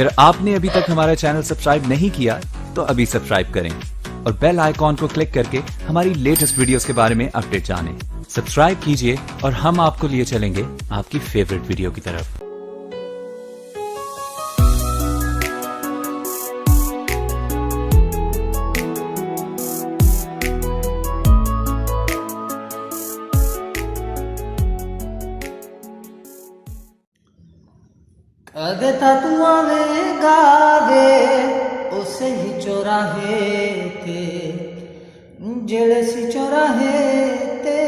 अगर आपने अभी तक हमारा चैनल सब्सक्राइब नहीं किया तो अभी सब्सक्राइब करें और बेल आइकॉन को क्लिक करके हमारी लेटेस्ट वीडियोस के बारे में अपडेट जानें। सब्सक्राइब कीजिए और हम आपको लिए चलेंगे आपकी फेवरेट वीडियो की तरफ। कदे ता तू आवेगा वे उसे ही चौराहे ते जेड़े सी चौराहे ते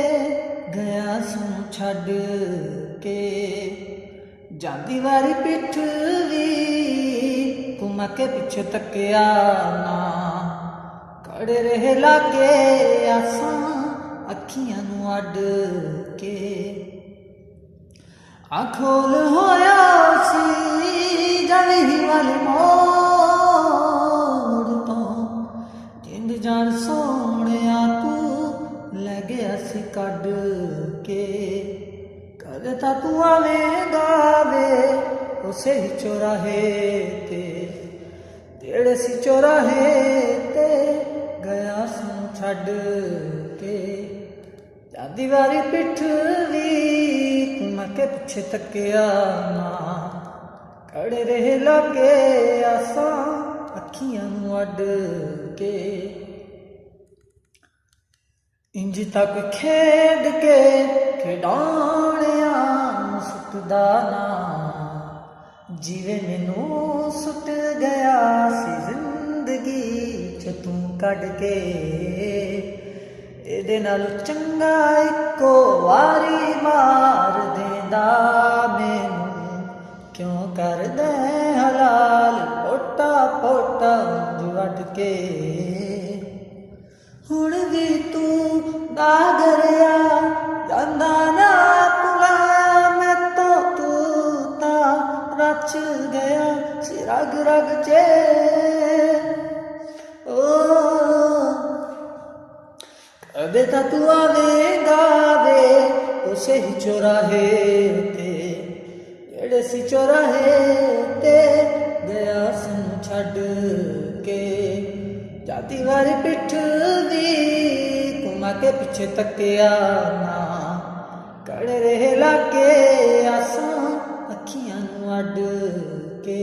गया सू छड़ के जांदी वारी पिठ वी घुमा के पिछे तकिया ना खड़े रहे लागे आसां अखियां नू अड के आखोल होया सी जावी वाले मोड़ तो जिंद जान सोहणिया तू लै गया सी कढ के कदे तां तू आवेगा वे उसे ही चौराहे ते जेड़े सी चौराहे ते गया सू छड़ के जादी वारी पिठ वी के पिछे तकिया ना खड़े रहे लागे आसां अखियां नू अड के इंज तक खेड के खिडाणिया सुटदा ना जीवे मैनू सुट गया सी जिंदगी च तू कढ के ਇਹਦੇ ਨਾਲ ਚੰਗਾ ਇੱਕੋ ਵਾਰੀ ਮਾਰ ਦੇਂਦਾ ਮੈਨੂੰ ਕਿਉਂ ਕਰਦਾ ਹਲਾਲ ਪੋਟਾ ਪੋਟਾ ਵੱਢ ਕੇ ਹੁਣ ਵੀ ਤੂੰ ਦਾਗਰਿਆ ਜਾਂਦਾ ਨਾ ਪੁਲਾ ਮੈਂ ਤੂੰ ਤਾਂ ਰਚ ਗਿਆ ਸੀ ਰਗ ਰਗ ਚ कदे ता तू आवेगा वे उसे ही चौराहे ते जेड़े सी चौराहे ते गया सन छड़ के जाती वारी पिठ दी घुमा के पिछे तकिया ना खड़े रहे लागे आसां अखियां नू अड के।